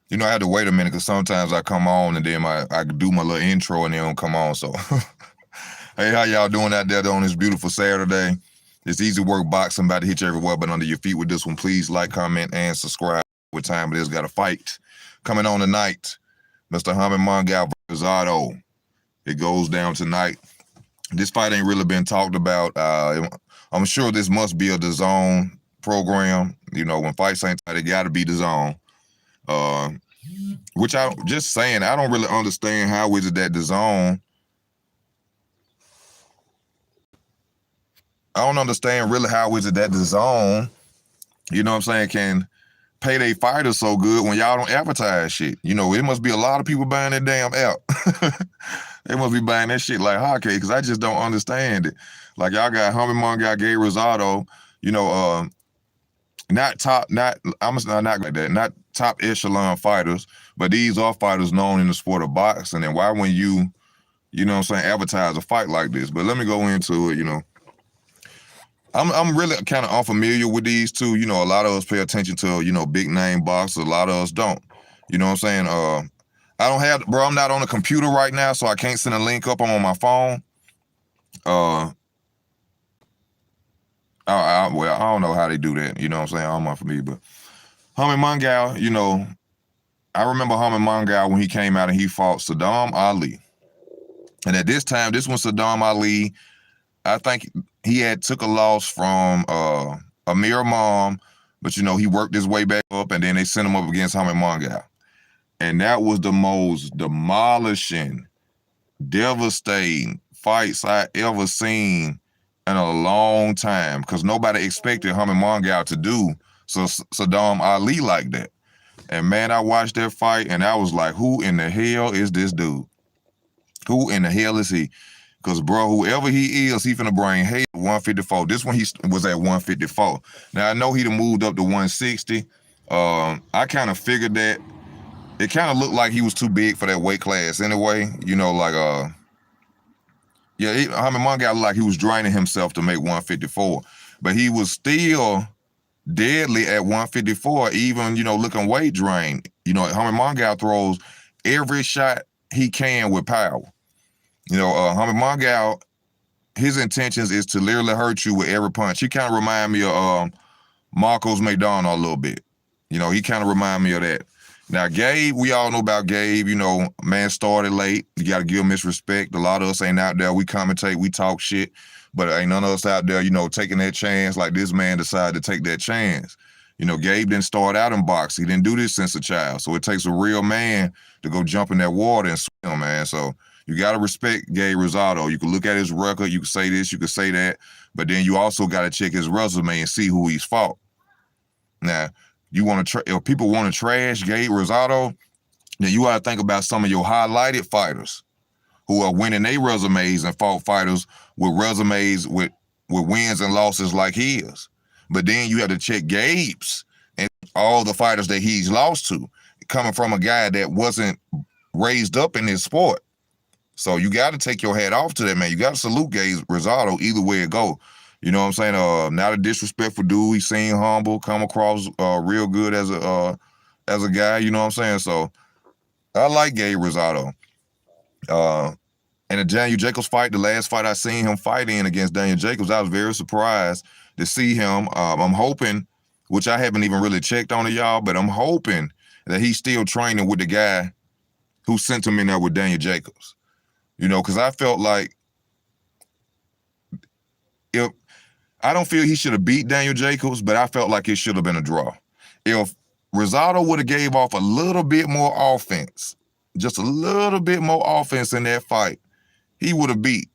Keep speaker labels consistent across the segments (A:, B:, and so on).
A: You know, I had to wait a minute because sometimes I come on and then I do my little intro and they don't come on. So, hey, how y'all doing out there on this beautiful Saturday? It's easy work boxing, about to hit you everywhere, but under your feet with this one. Please like, comment, and subscribe. What time it is? Got a fight coming on tonight. Mr. Jaime Munguia versus Rosado. It goes down tonight. This fight ain't really been talked about. I'm sure this must be a DAZN program. You know, when fights ain't tight, it got to be DAZN. Uh, which I just saying, I don't really understand how is it that DAZN. I don't understand really how is it that DAZN, you know what I'm saying, can pay their fighters so good when y'all don't advertise shit. You know, it must be a lot of people buying that damn app. They must be buying that shit like hotcakes because I just don't understand it. Like y'all got Jaime Munguia, Gabe Rosado, you know, not top, not I'm not like that, not top echelon fighters, but these are fighters known in the sport of boxing. And why when you know what I'm saying, advertise a fight like this? But let me go into it, you know. I'm really kind of unfamiliar with these two. You know, a lot of us pay attention to, you know, big name boxers. A lot of us don't. You know what I'm saying? I don't have, bro, I'm not on the computer right now, so I can't send a link up. I'm on my phone. Well, I don't know how they do that. You know what I'm saying? I'm not familiar, but Jaime Munguia, you know, I remember Jaime Munguia when he came out and he fought Saddam Ali. And at this time, this one Saddam Ali, I think he had took a loss from Amir Imam, but you know, he worked his way back up and then they sent him up against Jaime Munguia. And that was the most demolishing, devastating fights I ever seen in a long time because nobody expected Jaime Munguia to do Saddam Ali like that. And man, I watched that fight and I was like, who in the hell is this dude? Who in the hell is he? Because, bro, whoever he is, he finna bring hate 154. This one, he was at 154. Now, I know he'd have moved up to 160. I kind of figured that. It kind of looked like he was too big for that weight class anyway. You know, like, Jaime Munguia looked like he was draining himself to make 154. But he was still deadly at 154, even, you know, looking weight drained. You know, Jaime Munguia throws every shot he can with power. You know, Jaime Munguia, his intentions is to literally hurt you with every punch. He kind of remind me of Marcos Maidana a little bit. You know, he kind of remind me of that. Now, Gabe, we all know about Gabe. You know, man started late. You got to give him his respect. A lot of us ain't out there. We commentate, we talk shit, but ain't none of us out there, you know, taking that chance like this man decided to take that chance. You know, Gabe didn't start out in boxing. He didn't do this since a child. So it takes a real man to go jump in that water and swim, man. So you got to respect Gabe Rosado. You can look at his record. You can say this, you can say that. But then you also got to check his resume and see who he's fought. Now, you want to if people want to trash Gabe Rosado, then you got to think about some of your highlighted fighters who are winning their resumes and fought fighters with resumes with wins and losses like his. But then you have to check Gabe's and all the fighters that he's lost to, coming from a guy that wasn't raised up in this sport. So you got to take your hat off to that, man. You got to salute Gabe Rosado either way it go. You know what I'm saying? Not a disrespectful dude. He seemed humble, come across real good as a guy. You know what I'm saying? So I like Gabe Rosado. And the Daniel Jacobs fight, the last fight I seen him fight in against Daniel Jacobs, I was very surprised to see him. I'm hoping, which I haven't even really checked on it, y'all, but I'm hoping that he's still training with the guy who sent him in there with Daniel Jacobs. You know, because I felt like if I don't feel he should have beat Daniel Jacobs, but I felt like it should have been a draw. If Rosado would have gave off a little bit more offense, just a little bit more offense in that fight, he would have beat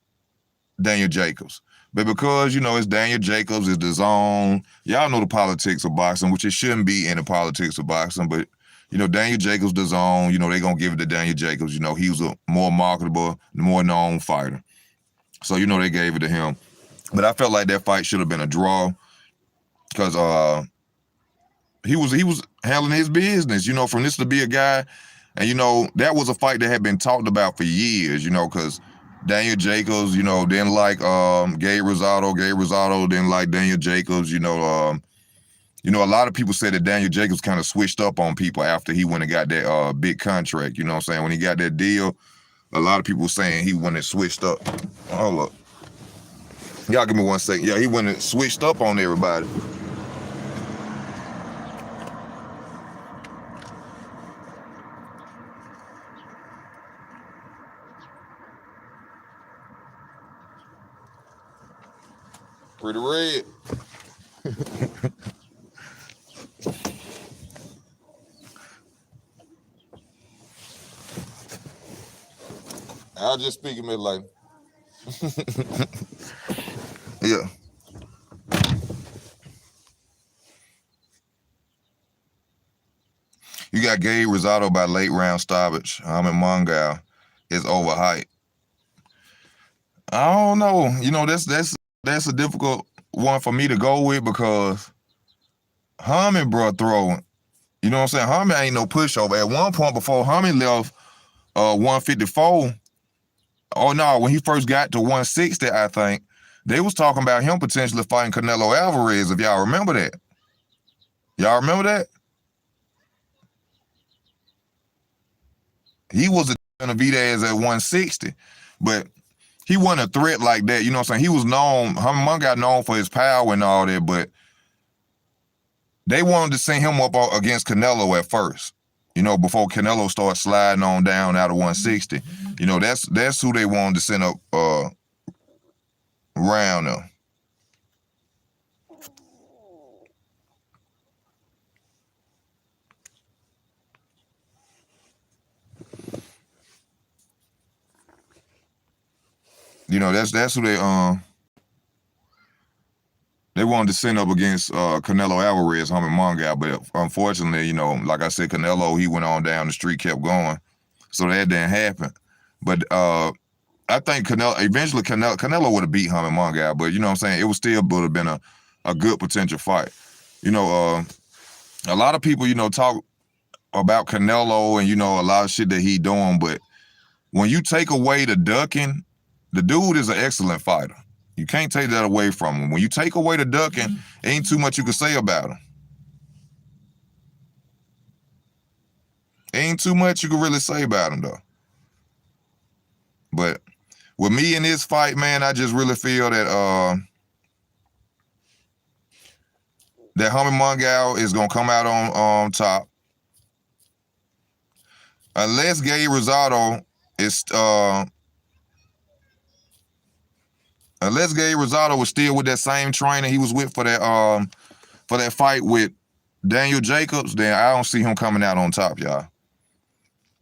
A: Daniel Jacobs. But because, you know, it's Daniel Jacobs, it's DAZN, y'all know the politics of boxing, which it shouldn't be in the politics of boxing, but, you know, Daniel Jacobs, DAZN, you know, they're going to give it to Daniel Jacobs. You know, he was a more marketable, more known fighter. So, you know, they gave it to him. But I felt like that fight should have been a draw because he was handling his business, you know, from this to be a guy. And, you know, that was a fight that had been talked about for years, you know, because Daniel Jacobs, you know, didn't like Gabe Rosado. Gabe Rosado didn't like Daniel Jacobs, you know. You know, a lot of people said that Daniel Jacobs kind of switched up on people after he went and got that big contract. You know what I'm saying? When he got that deal, a lot of people were saying he went and switched up. Hold up. Y'all give me 1 second. Yeah, he went and switched up on everybody. Pretty red. I'll just speak a minute later. Yeah. You got Gabe Rosado by late round stoppage. Jaime Munguia is overhyped. I don't know. You know, that's a difficult one for me to go with because Jaime, bro, throwing. You know what I'm saying? Jaime ain't no pushover. At one point before Jaime left 154, oh no, when he first got to 160, I think, they was talking about him potentially fighting Canelo Alvarez, if y'all remember that. Y'all remember that? He was a Benavidez at 160, but he wasn't a threat like that. You know what I'm saying? He was known, Jaime Munguia known for his power and all that, but they wanted to send him up against Canelo at first. You know, before Canelo started sliding on down out of 160. You know, that's who they wanted to send up around them. You know, that's who they wanted to send up against Canelo Alvarez, Jaime Munguia, but unfortunately, you know, like I said, Canelo, he went on down the street, kept going, so that didn't happen. But I think eventually Canelo would have beat Jaime Munguia, but you know what I'm saying, it would still would have been a good potential fight. You know, a lot of people, you know, talk about Canelo and, you know, a lot of shit that he doing, but when you take away the ducking, the dude is an excellent fighter. You can't take that away from him. When you take away the ducking, ain't too much you can say about him. Ain't too much you can really say about him, though. But with me in this fight, man, I just really feel that that Jaime Munguia is gonna come out on top, unless Gabe Rosado is unless Gabe Rosado was still with that same trainer he was with for that fight with Daniel Jacobs, then I don't see him coming out on top, y'all.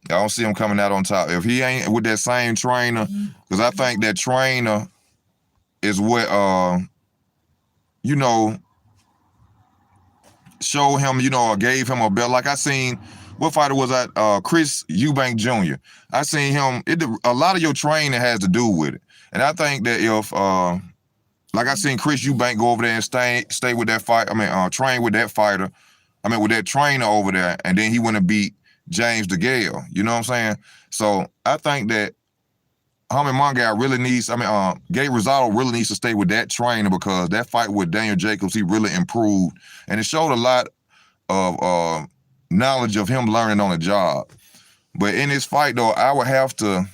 A: I don't see him coming out on top. If he ain't with that same trainer, because I think that trainer is what you know, showed him, you know, or gave him a belt. Like I seen, what fighter was that? Chris Eubank Jr. I seen him. A lot of your training has to do with it. And I think that if, like I seen Chris Eubank go over there and stay with that fight, train with that fighter, with that trainer over there, and then he went and beat James DeGale. You know what I'm saying? So I think that Jaime Munguia really needs, Gabe Rosado really needs to stay with that trainer, because that fight with Daniel Jacobs, he really improved. And it showed a lot of knowledge of him learning on the job. But in this fight, though, I would have to,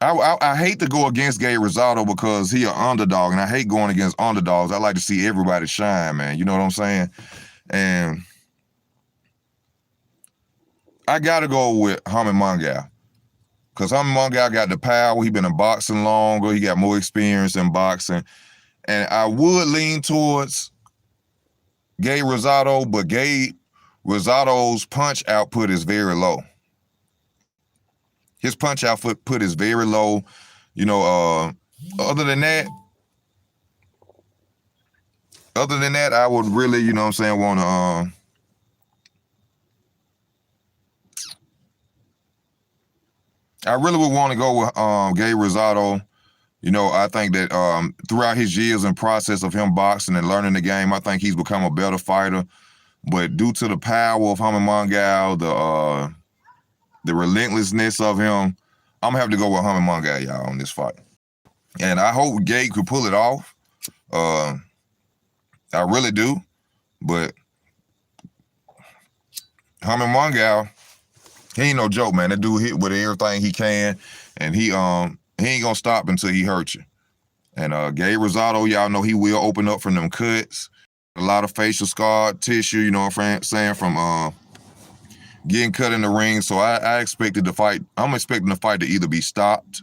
A: I hate to go against Gabe Rosado because he an underdog, and I hate going against underdogs. I like to see everybody shine, man. You know what I'm saying? And I got to go with Jaime Munguia, because Jaime Munguia got the power. He been in boxing longer. He got more experience in boxing. And I would lean towards Gabe Rosado, but Gabe Rosado's punch output is very low. His punch output is very low. You know, other than that, I would really, you know what I'm saying, want to I really would want to go with Gabe Rosado. You know, I think that throughout his years and process of him boxing and learning the game, I think he's become a better fighter. But due to the power of Jaime Munguia, the relentlessness of him, I'm gonna have to go with Jaime Munguia, y'all, on this fight. And I hope Gabe could pull it off. I really do. But Jaime Munguia, he ain't no joke, man. That dude hit with everything he can, and he ain't gonna stop until he hurts you. And Gabe Rosado, y'all know he will open up from them cuts. A lot of facial scar tissue, you know what I'm saying, from getting cut in the ring. So I expected the fight. I'm expecting the fight to either be stopped.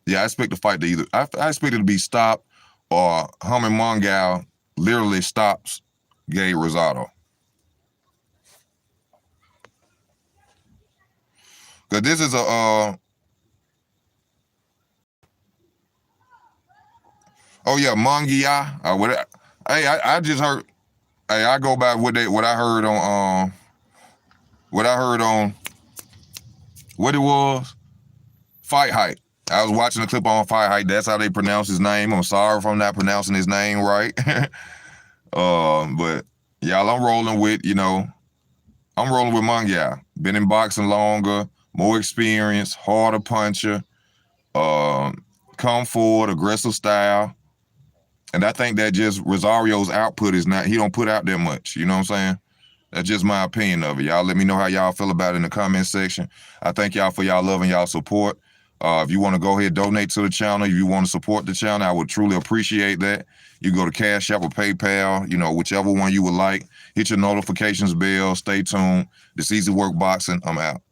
A: Yeah, I expect the fight to either. I expect it to be stopped, or Jaime Munguia literally stops Gabe Rosado. Cause this is a oh yeah, Munguia. Hey, I just heard. Hey, I go by what I heard on what it was, Fight Hype. I was watching a clip on Fight Hype. That's how they pronounce his name. I'm sorry if I'm not pronouncing his name right. But y'all, I'm rolling with Munguia. Been in boxing longer, more experience, harder puncher, come forward, aggressive style. And I think that just Rosario's output is not, he don't put out that much. You know what I'm saying? That's just my opinion of it. Y'all let me know how y'all feel about it in the comment section. I thank y'all for y'all love and y'all support. If you want to go ahead, donate to the channel. If you want to support the channel, I would truly appreciate that. You go to Cash App or PayPal, whichever one you would like. Hit your notifications bell. Stay tuned. This Easy Work Boxing. I'm out.